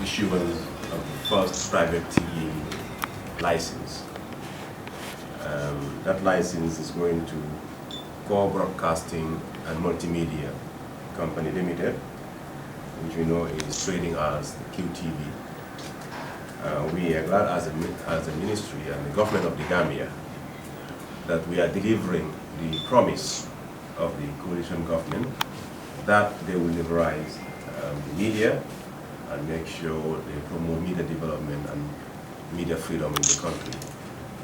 issuance of the first private TV license. That license is going to Core Broadcasting and Multimedia Company Limited, which we know is trading as the QTV. We are glad as a ministry and the government of the Gambia that we are delivering the promise of the coalition government that they will liberalize the media and make sure they promote media development and media freedom in the country.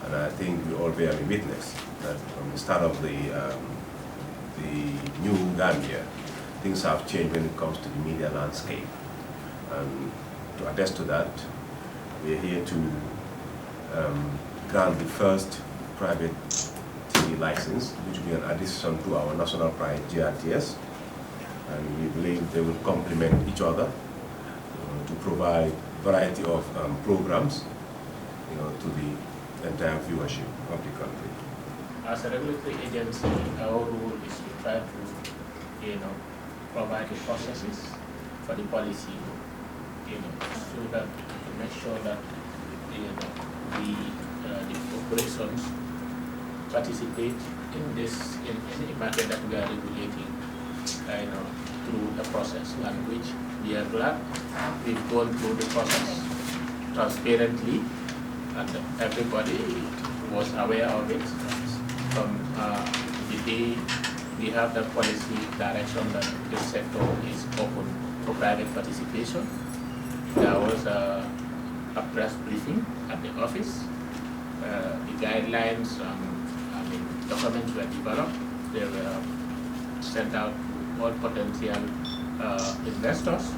And I think we all bear witness that from the start of the new Gambia, things have changed when it comes to the media landscape. And to attest to that, we are here to grant the first private TV license, which will be an addition to our national pride, GRTS. And we believe they will complement each other to provide a variety of programs to the entire viewership of the country. As a regulatory agency, our role is to try to, provide the processes for the policy, so that to make sure that, the corporations participate in this in the market that we are regulating, through the process, and which we are glad we've gone through the process transparently, and everybody was aware of it from the day we have the policy direction that this sector is open for private participation. There was a press briefing at the office. The guidelines and documents were developed. They were sent out to all potential investors.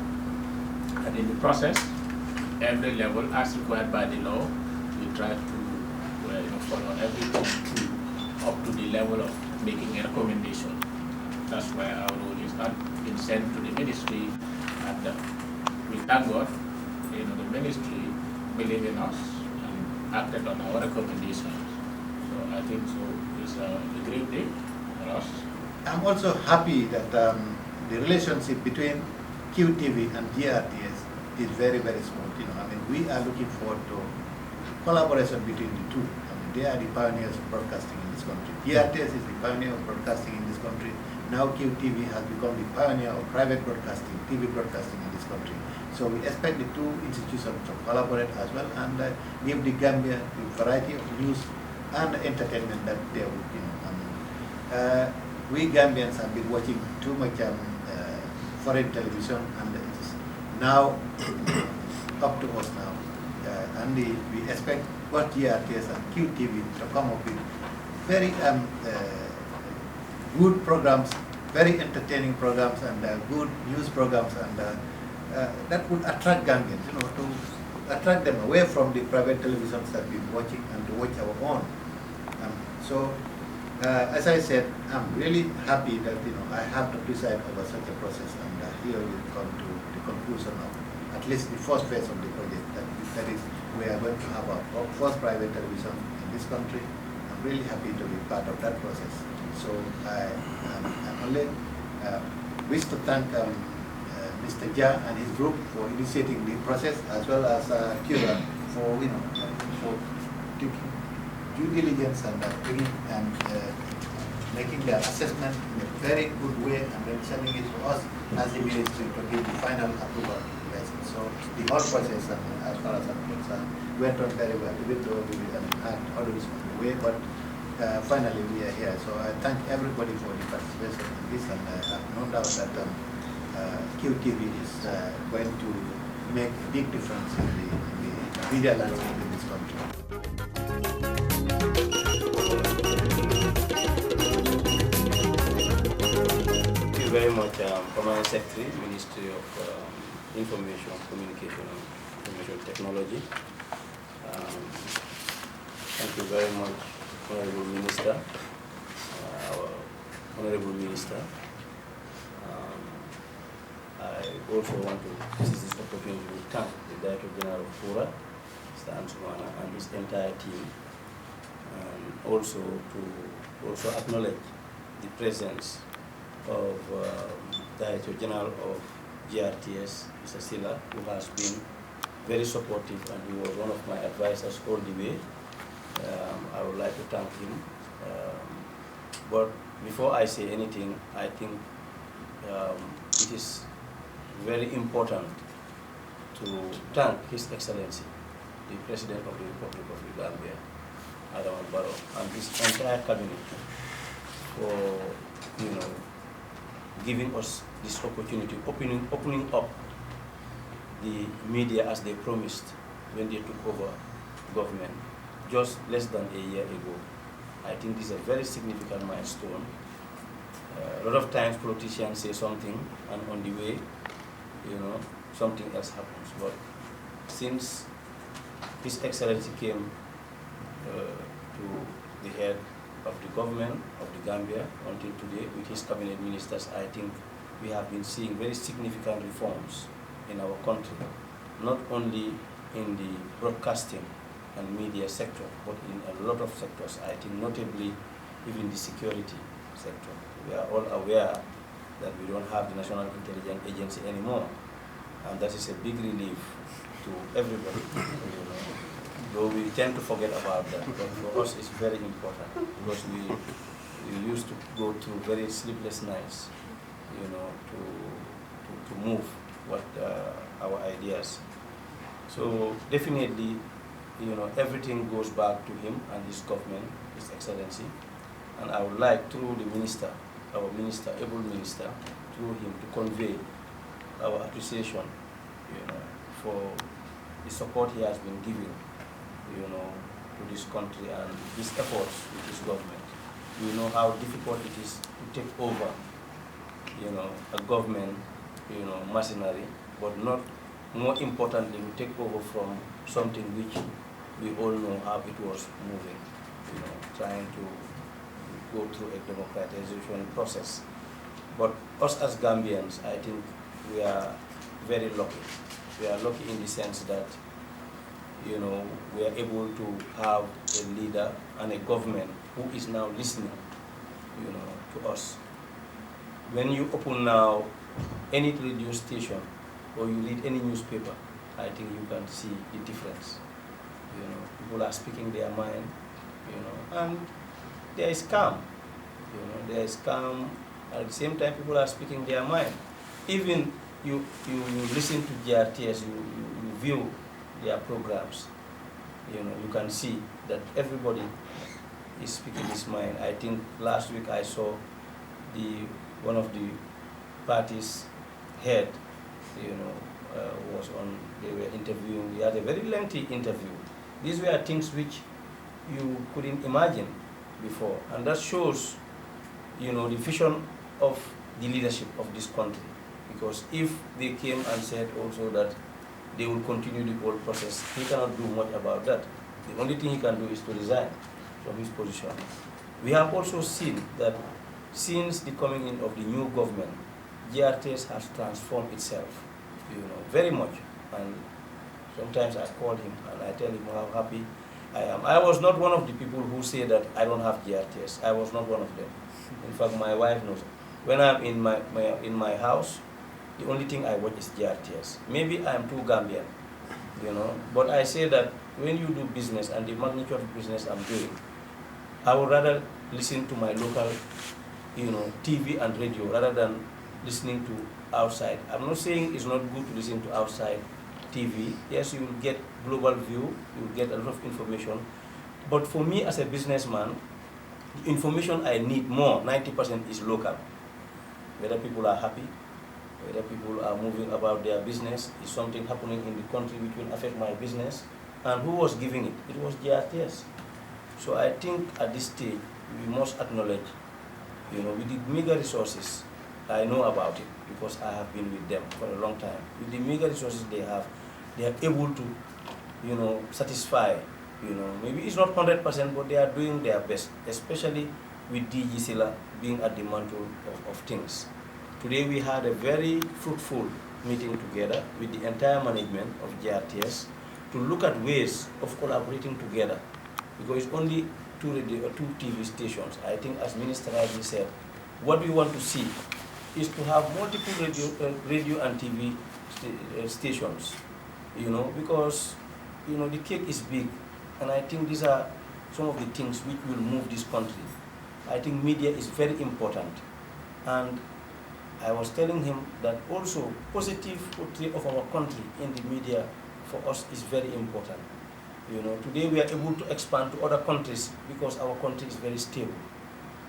And in the process, every level, as required by the law, we try to follow everything through up to the level of making a recommendation. That's why our role is not been sent to the ministry, and we thank God, the ministry believe in us and acted on our recommendations. So I think it's a great day for us. I'm also happy that the relationship between QTV and GRTS is very, very smooth. We are looking forward to collaboration between the two. They are the pioneers of broadcasting in this country. GRTS is the pioneer of broadcasting in this country. Now QTV has become the pioneer of private broadcasting, TV broadcasting in this country. So we expect the two institutions to collaborate as well and give the Gambia the variety of news and entertainment that they would. We Gambians have been watching too much foreign television, and it is now up to us now. And we expect what GRTS and QTV to come up with very good programs, very entertaining programs, and good news programs, and that would attract Gambians, to attract them away from the private televisions that we've been watching and to watch our own. As I said, I'm really happy that I have to preside over such a process, and here we come to the conclusion of at least the first phase of the project. That is, we are going to have our first private television in this country. I'm really happy to be part of that process. So I only wish to thank Mr. Ja and his group for initiating the process, as well as Cuba for taking due diligence and making the assessment in a very good way, and then sending it to us as the ministry to give the final approval. So the whole process, as far as I'm concerned, went on very well, even though we had others on the way, but finally we are here. So I thank everybody for the participation in this, and I have no doubt that QTV is going to make a big difference in the media landscape in this country. Thank you very much, Permanent Secretary, Ministry of Information, Communication and Information Technology. Thank you very much, Honorable Minister, our Honorable Minister. I also want to seize this opportunity to thank the Director General of FORA, Mr. Ansumana, and his entire team, and also to acknowledge the presence of Director General of GRTS, Mr. Silla, who has been very supportive, and he was one of my advisors all the way. I would like to thank him. But before I say anything, I think it is very important to thank His Excellency, the President of the Republic of the Gambia, Adama Barrow, and his entire cabinet for, giving us this opportunity, opening up the media as they promised when they took over government just less than a year ago. I think this is a very significant milestone. A lot of times politicians say something and on the way, something else happens. But since His Excellency came to the head of the government of the Gambia until today with his cabinet ministers, I think we have been seeing very significant reforms in our country, not only in the broadcasting and media sector, but in a lot of sectors. I think notably even the security sector. We are all aware that we don't have the National Intelligence Agency anymore, and that is a big relief to everybody. Though we tend to forget about that, but for us it's very important because we used to go through very sleepless nights, to move what our ideas. So definitely, everything goes back to him and his government, His Excellency, and I would like through the minister, our minister, able minister, through him to convey our appreciation, for the support he has been giving, to this country and his efforts with his government. We know how difficult it is to take over, a government, machinery, but not more importantly to take over from something which we all know how it was moving, trying to go through a democratization process. But us as Gambians, I think we are very lucky. We are lucky in the sense that, we are able to have a leader and a government who is now listening, to us. When you open now any radio station or you read any newspaper, I think you can see the difference. People are speaking their mind, and there is calm. There is calm. At the same time, people are speaking their mind. Even you listen to GRTS, you view their programs, you can see that everybody is speaking his mind. I think last week I saw one of the party's head, was on, they were interviewing, we had a very lengthy interview. These were things which you couldn't imagine before, and that shows, the vision of the leadership of this country. Because if they came and said also that they will continue the whole process, he cannot do much about that. The only thing he can do is to resign from his position. We have also seen that since the coming in of the new government, GRTS has transformed itself, very much. And sometimes I call him and I tell him how happy I am. I was not one of the people who say that I don't have GRTS. I was not one of them. In fact, my wife knows. When I'm in my house, the only thing I watch is GRTS. Maybe I'm too Gambian, but I say that when you do business and the magnitude of business I'm doing, I would rather listen to my local, TV and radio rather than listening to outside. I'm not saying it's not good to listen to outside TV. Yes, you will get global view, you will get a lot of information. But for me as a businessman, the information I need more, 90% is local. Whether people are happy, whether people are moving about their business, is something happening in the country which will affect my business, and who was giving it? It was GRTS. So I think at this stage, we must acknowledge, with the meager resources, I know about it because I have been with them for a long time. With the meager resources they are able to, satisfy, maybe it's not 100%, but they are doing their best, especially with DG Silla being at the mantle of things. Today we had a very fruitful meeting together with the entire management of GRTS to look at ways of collaborating together, because it's only two TV stations. I think, as Minister rightly said, what we want to see is to have multiple radio and TV stations, because, the cake is big, and I think these are some of the things which will move this country. I think media is very important, and I was telling him that also positive portrait of our country in the media for us is very important. Today we are able to expand to other countries because our country is very stable.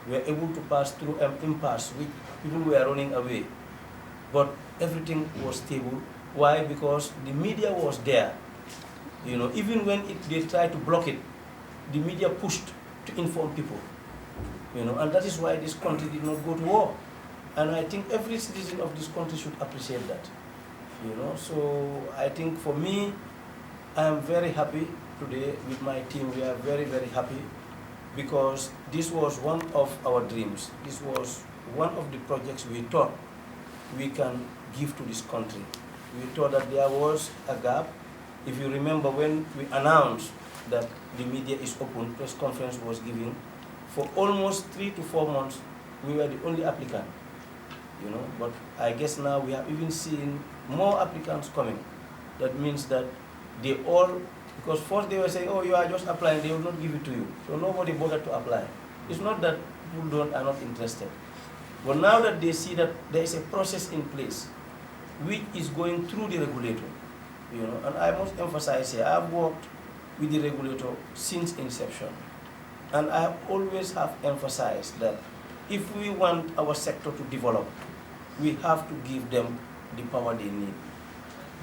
We are able to pass through an impasse which people were running away, but everything was stable. Why? Because the media was there. Even when they tried to block it, the media pushed to inform people. And that is why this country did not go to war. And I think every citizen of this country should appreciate that. So I think for me, I am very happy today with my team. We are very, very happy because this was one of our dreams. This was one of the projects we thought we can give to this country. We thought that there was a gap. If you remember when we announced that the media is open, press conference was given, for almost 3 to 4 months, we were the only applicant. But I guess now we have even seen more applicants coming. That means that they all, because first they were saying, oh, you are just applying, they will not give it to you. So nobody bothered to apply. It's not that people are not interested. But now that they see that there is a process in place which is going through the regulator, and I must emphasize here, I've worked with the regulator since inception. And I always have emphasized that if we want our sector to develop, we have to give them the power they need.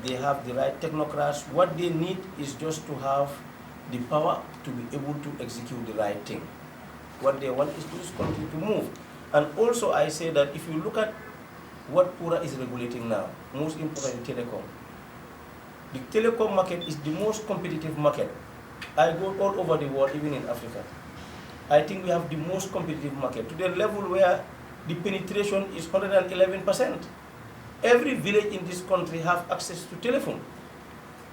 They have the right technocrats. What they need is just to have the power to be able to execute the right thing. What they want is this country to move. And also I say that if you look at what PURA is regulating now, most importantly telecom. The telecom market is the most competitive market. I go all over the world, even in Africa. I think we have the most competitive market to the level where the penetration is 111%. Every village in this country have access to telephone.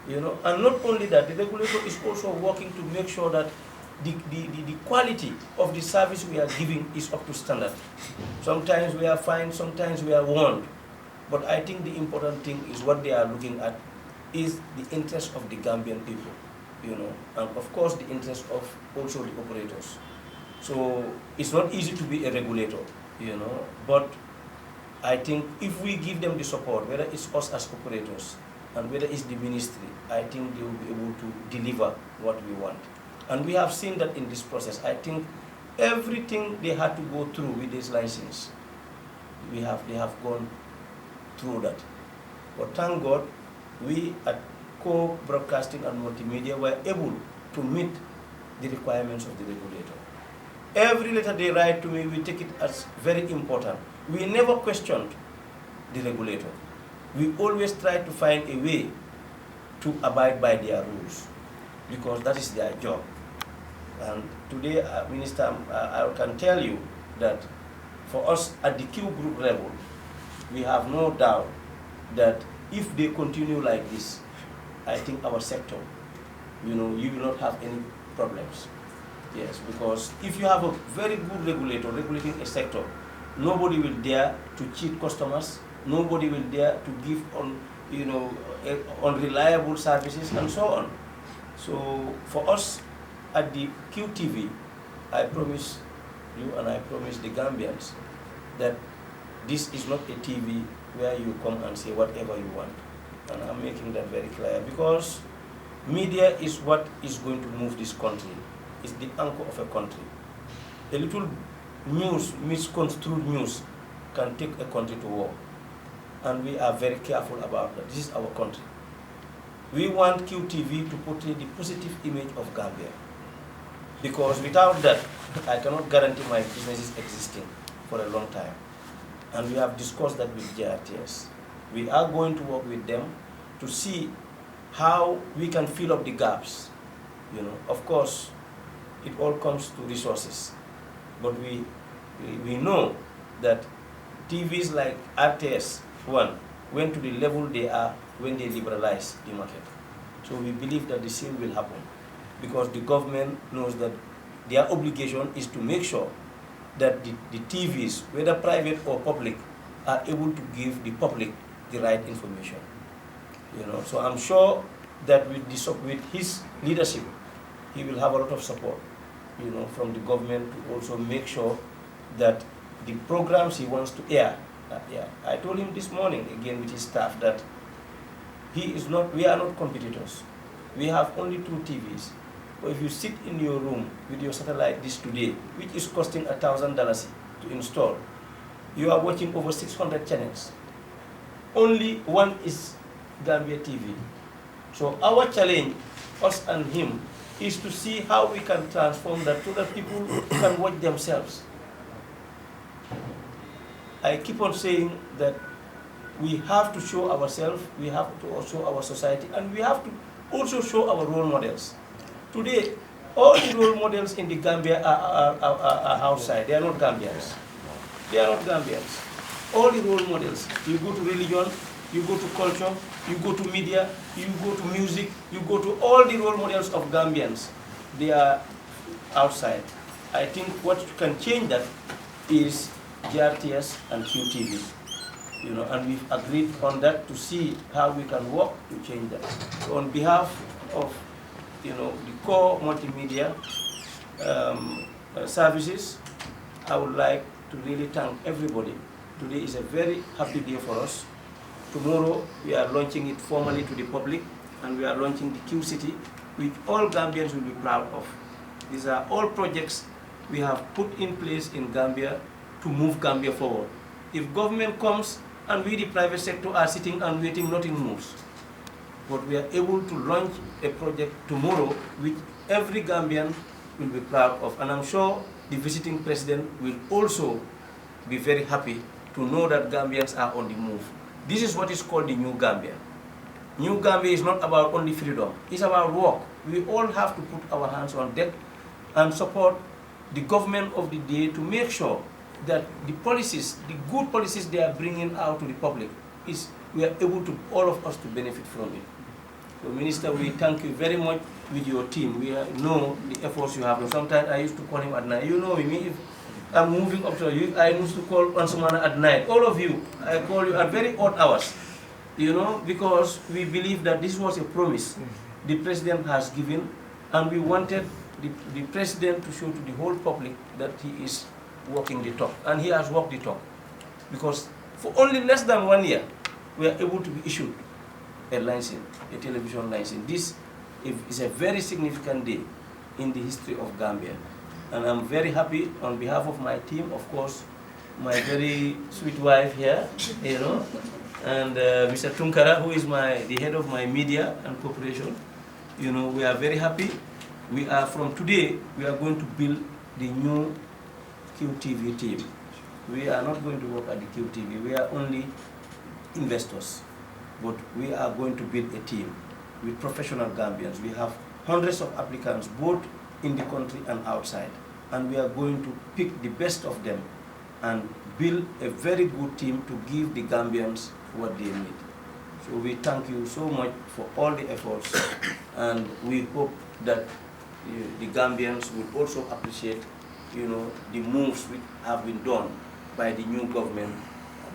And not only that, the regulator is also working to make sure that the quality of the service we are giving is up to standard. Sometimes we are fined, sometimes we are warned. But I think the important thing is what they are looking at is the interest of the Gambian people, and of course the interest of also the operators. So it's not easy to be a regulator, but I think if we give them the support, whether it's us as operators and whether it's the ministry, I think they will be able to deliver what we want. And we have seen that in this process. I think everything they had to go through with this license, they have gone through that. But thank God, we at Co-Broadcasting and Multimedia were able to meet the requirements of the regulator. Every letter they write to me, we take it as very important. We never questioned the regulator. We always try to find a way to abide by their rules, because that is their job. And today, Minister, I can tell you that for us at the Q group level, we have no doubt that if they continue like this, I think our sector, you will not have any problems. Yes, because if you have a very good regulator regulating a sector, nobody will dare to cheat customers, nobody will dare to give unreliable services and so on. So for us at the QTV, I promise you and I promise the Gambians that this is not a TV where you come and say whatever you want. And I'm making that very clear, because media is what is going to move this country. It's the anchor of a country. A little news, misconstrued news, can take a country to war. And we are very careful about that. This is our country. We want QTV to portray the positive image of Gambia. Because without that, I cannot guarantee my businesses existing for a long time. And we have discussed that with JRTS. We are going to work with them to see how we can fill up the gaps. Of course, it all comes to resources. But we know that TVs like RTS1 went to the level they are when they liberalized the market. So we believe that the same will happen, because the government knows that their obligation is to make sure that the TVs, whether private or public, are able to give the public the right information. So I'm sure that with his leadership, he will have a lot of support, from the government to also make sure that the programs he wants to air. I told him this morning again with his staff that we are not competitors. We have only 2 TVs. But if you sit in your room with your satellite dish today, which is costing $1,000 to install, you are watching over 600 channels. Only one is Gambia TV. So our challenge, us and him, is to see how we can transform that so that people can watch themselves. I keep on saying that we have to show ourselves, we have to show our society, and we have to also show our role models. Today, all the role models in the Gambia are outside. They are not Gambians. They are not Gambians. All the role models, you go to religion, you go to culture, you go to media, you go to music, you go to all the role models of Gambians. They are outside. I think what can change that is GRTS and QTV. And we've agreed on that to see how we can work to change that. So on behalf of the core multimedia services, I would like to really thank everybody. Today is a very happy day for us. Tomorrow we are launching it formally to the public, and we are launching the Q City, which all Gambians will be proud of. These are all projects we have put in place in Gambia to move Gambia forward. If government comes and we, the private sector, are sitting and waiting, nothing moves. But we are able to launch a project tomorrow which every Gambian will be proud of. And I'm sure the visiting president will also be very happy to know that Gambians are on the move. This is what is called the New Gambia. New Gambia is not about only freedom. It's about work. We all have to put our hands on deck and support the government of the day to make sure that the policies, the good policies they are bringing out to the public, we are able to, all of us, to benefit from it. So, Minister, we thank you very much with your team. We know the efforts you have. Sometimes I used to call him at night. You know me, if I'm moving up to you, I used to call Ansumana at night. All of you, I call you at very odd hours, because we believe that this was a promise the President has given, and we wanted the President to show to the whole public that he is walking the talk, and he has walked the talk. Because for only less than 1 year, we are able to be issued a license, a television license. This is a very significant day in the history of Gambia. And I'm very happy on behalf of my team, of course, my very sweet wife here, and Mr. Tunkara, who is the head of my media and corporation. We are very happy. From today, we are going to build the new QTV team. We are not going to work at the QTV. We are only investors. But we are going to build a team with professional Gambians. We have hundreds of applicants, both in the country and outside. And we are going to pick the best of them and build a very good team to give the Gambians what they need. So we thank you so much for all the efforts, and we hope that the Gambians will also appreciate, the moves which have been done by the new government,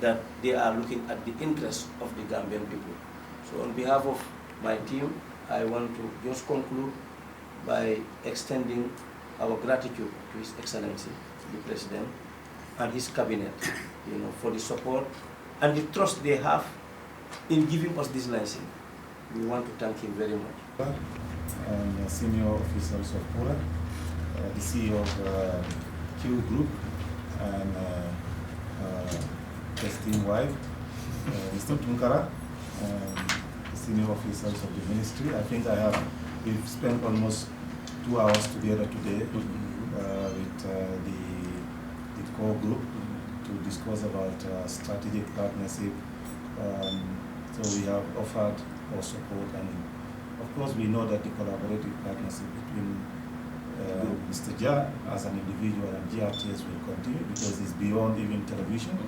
that they are looking at the interests of the Gambian people. So on behalf of my team, I want to just conclude by extending our gratitude to His Excellency, the President, and his cabinet, for the support and the trust they have in giving us this license. We want to thank him very much. And senior officers of PURA, the CEO of Q Group, and his team wife, Mr. Tunkara, and senior officers of the ministry. I think we've spent almost 2 hours together today with the core group to discuss about strategic partnership. So we have offered our support, and of course we know that the collaborative partnership between Mr. Ja as an individual and GRTS will continue, because it's beyond even television.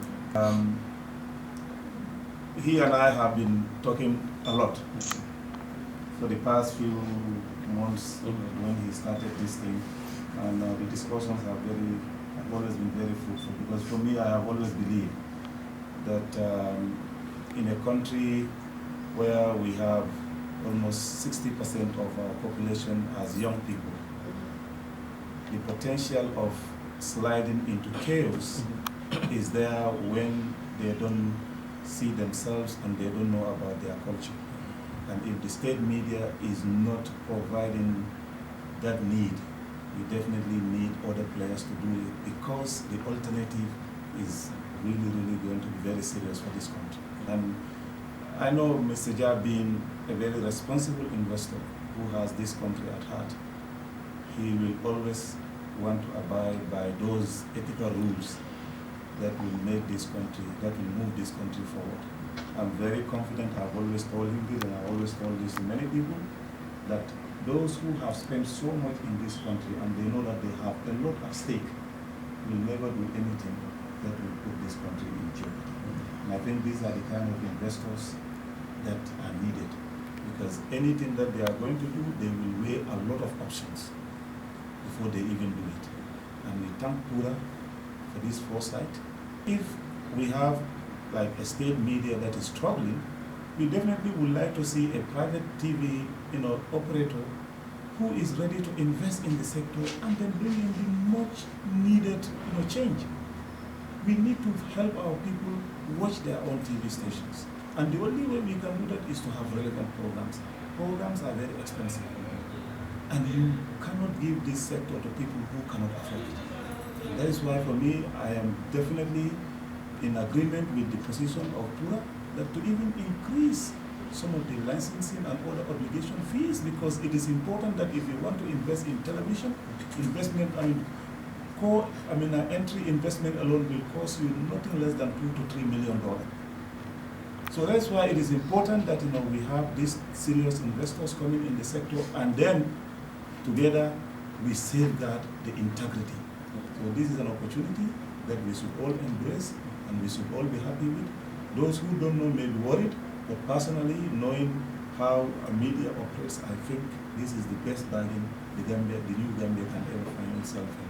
He and I have been talking a lot for the past few months when he started this thing, and the discussions have always been very fruitful, because for me, I have always believed that in a country where we have almost 60% of our population as young people. The potential of sliding into chaos is there when they don't see themselves and they don't know about their culture. And if the state media is not providing that need, we definitely need other players to do it, because the alternative is really going to be very serious for this country. And I know Mr. Jah, being a very responsible investor who has this country at heart, he will always want to abide by those ethical rules that will make this country, that will move this country forward. I'm very confident, I've always told him this, and I've always told this to many people, that those who have spent so much in this country and they know that they have a lot at stake will never do anything that will put this country in jeopardy. And I think these are the kind of investors that are needed, because anything that they are going to do, they will weigh a lot of options before they even do it. And we thank Pura for this foresight. If we have like a state media that is struggling, we definitely would like to see a private TV, operator who is ready to invest in the sector and then bring in the much needed, change. We need to help our people watch their own TV stations. And the only way we can do that is to have relevant programs. Programs are very expensive. And you cannot give this sector to people who cannot afford it. And that is why for me, I am definitely in agreement with the position of Pura that to even increase some of the licensing and other obligation fees, because it is important that if you want to invest in television, investment, entry investment alone will cost you nothing less than $2 to $3 million. So that's why it is important that we have these serious investors coming in the sector, and then together we safeguard the integrity. So this is an opportunity that we should all embrace and we should all be happy with. Those who don't know may be worried, but personally, knowing how a media operates, I think this is the best bargain the new Gambia can ever find itself in.